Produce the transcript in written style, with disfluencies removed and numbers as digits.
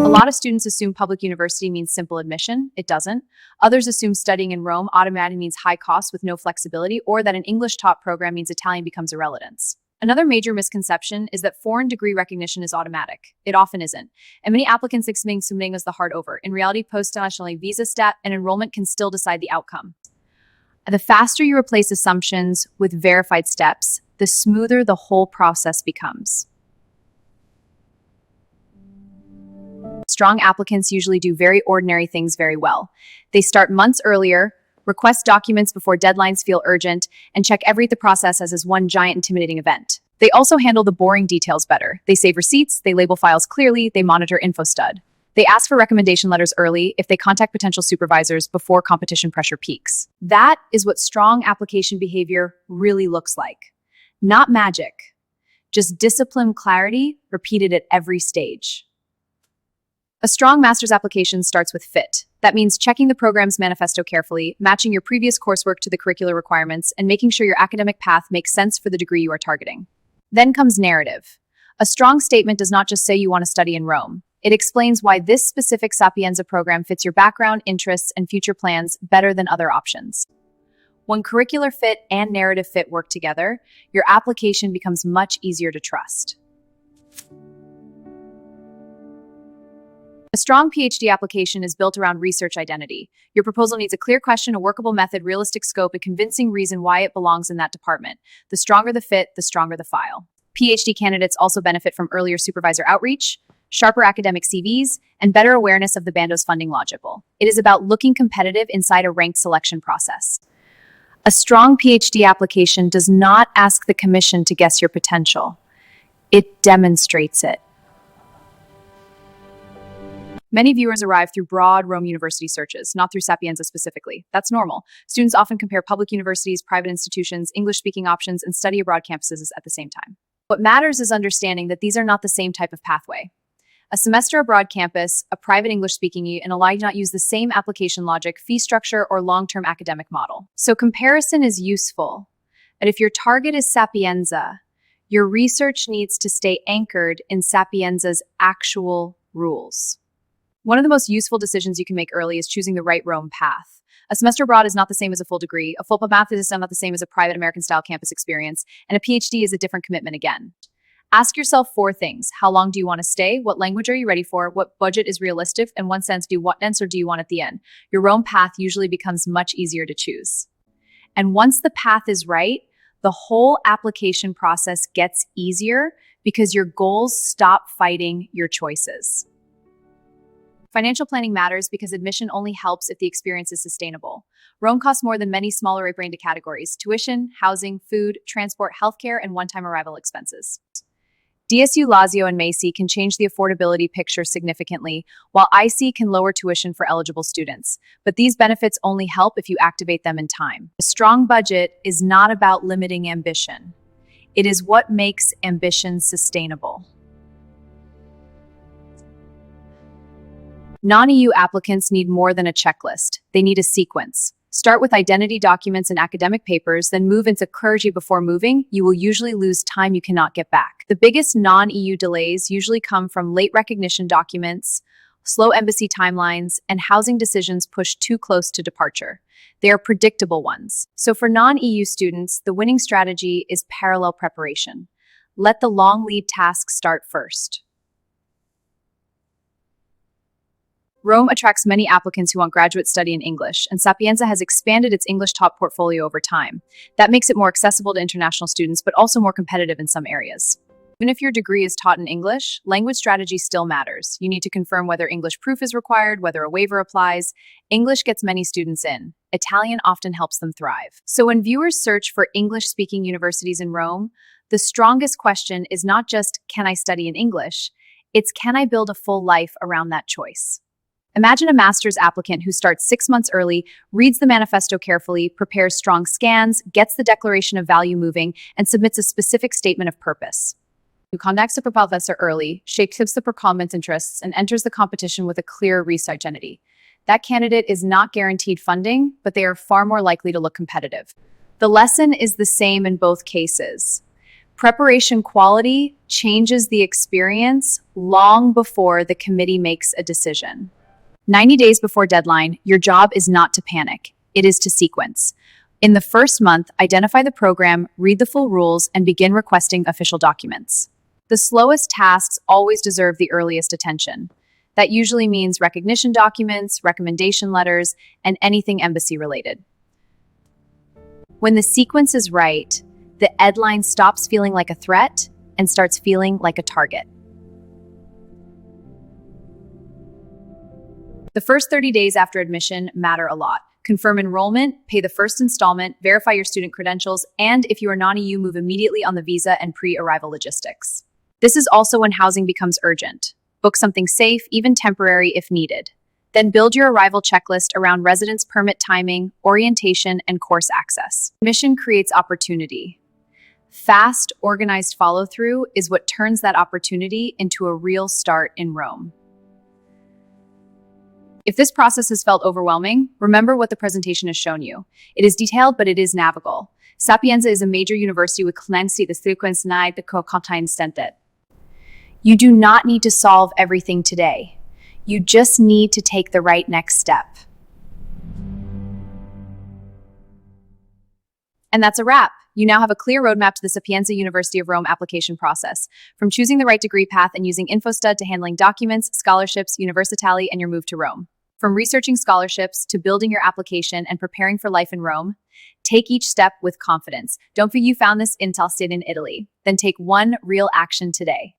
A lot of students assume public university means simple admission. It doesn't. Others assume studying in Rome automatically means high cost with no flexibility, or that an English-taught program means Italian becomes irrelevance. Another major misconception is that foreign degree recognition is automatic. It often isn't. And many applicants think submitting is the hard over. In reality, post-nationally visa stat and enrollment can still decide the outcome. The faster you replace assumptions with verified steps, the smoother the whole process becomes. Strong applicants usually do very ordinary things very well. They start months earlier, request documents before deadlines feel urgent, and check the process as one giant intimidating event. They also handle the boring details better. They save receipts, they label files clearly, they monitor Infostud. They ask for recommendation letters early if they contact potential supervisors before competition pressure peaks. That is what strong application behavior really looks like. Not magic, just disciplined clarity repeated at every stage. A strong master's application starts with fit. That means checking the program's manifesto carefully, matching your previous coursework to the curricular requirements, and making sure your academic path makes sense for the degree you are targeting. Then comes narrative. A strong statement does not just say you want to study in Rome. It explains why this specific Sapienza program fits your background, interests, and future plans better than other options. When curricular fit and narrative fit work together, your application becomes much easier to trust. A strong PhD application is built around research identity. Your proposal needs a clear question, a workable method, realistic scope, a convincing reason why it belongs in that department. The stronger the fit, the stronger the file. PhD candidates also benefit from earlier supervisor outreach, sharper academic CVs, and better awareness of the Bando's funding logical. It is about looking competitive inside a ranked selection process. A strong PhD application does not ask the commission to guess your potential. It demonstrates it. Many viewers arrive through broad Rome University searches, not through Sapienza specifically. That's normal. Students often compare public universities, private institutions, English-speaking options, and study abroad campuses at the same time. What matters is understanding that these are not the same type of pathway. A semester abroad campus, a private English-speaking and Allied do not use the same application logic, fee structure, or long-term academic model. So comparison is useful. But if your target is Sapienza, your research needs to stay anchored in Sapienza's actual rules. One of the most useful decisions you can make early is choosing the right Rome path. A semester abroad is not the same as a full degree. A full math is not the same as a private American-style campus experience. And a PhD is a different commitment again. Ask yourself 4 things. How long do you want to stay? What language are you ready for? What budget is realistic? And what answer do you want at the end? Your Rome path usually becomes much easier to choose. And once the path is right, the whole application process gets easier because your goals stop fighting your choices. Financial planning matters because admission only helps if the experience is sustainable. Rome costs more than many smaller brained categories: tuition, housing, food, transport, healthcare, and one-time arrival expenses. DSU Lazio and Macy can change the affordability picture significantly, while IC can lower tuition for eligible students. But these benefits only help if you activate them in time. A strong budget is not about limiting ambition. It is what makes ambition sustainable. Non-EU applicants need more than a checklist. They need a sequence. Start with identity documents and academic papers, then move into clergy before moving. You will usually lose time you cannot get back. The biggest non-EU delays usually come from late recognition documents, slow embassy timelines, and housing decisions pushed too close to departure. They are predictable ones. So for non-EU students, the winning strategy is parallel preparation. Let the long lead tasks start first. Rome attracts many applicants who want graduate study in English, and Sapienza has expanded its English-taught portfolio over time. That makes it more accessible to international students, but also more competitive in some areas. Even if your degree is taught in English, language strategy still matters. You need to confirm whether English proof is required, whether a waiver applies. English gets many students in. Italian often helps them thrive. So when viewers search for English-speaking universities in Rome, the strongest question is not just, can I study in English? It's, can I build a full life around that choice? Imagine a master's applicant who starts 6 months early, reads the manifesto carefully, prepares strong scans, gets the declaration of value moving, and submits a specific statement of purpose. Who contacts the professor early, shapes the performance interests, and enters the competition with a clear research identity. That candidate is not guaranteed funding, but they are far more likely to look competitive. The lesson is the same in both cases. Preparation quality changes the experience long before the committee makes a decision. 90 days before deadline, your job is not to panic. It is to sequence. In the first month, identify the program, read the full rules, and begin requesting official documents. The slowest tasks always deserve the earliest attention. That usually means recognition documents, recommendation letters, and anything embassy related. When the sequence is right, the deadline stops feeling like a threat and starts feeling like a target. The first 30 days after admission matter a lot. Confirm enrollment, pay the first installment, verify your student credentials, and if you are non-EU, move immediately on the visa and pre-arrival logistics. This is also when housing becomes urgent. Book something safe, even temporary if needed. Then build your arrival checklist around residence permit timing, orientation, and course access. Admission creates opportunity. Fast, organized follow-through is what turns that opportunity into a real start in Rome. If this process has felt overwhelming, remember what the presentation has shown you. It is detailed, but it is navigable. Sapienza is a major university with clemency the sequence nai the co-contain stentet. You do not need to solve everything today. You just need to take the right next step. And that's a wrap. You now have a clear roadmap to the Sapienza University of Rome application process, from choosing the right degree path and using Infostud to handling documents, scholarships, Universitaly, and your move to Rome. From researching scholarships to building your application and preparing for life in Rome, take each step with confidence. Don't forget you found this intel state in Italy. Then take one real action today.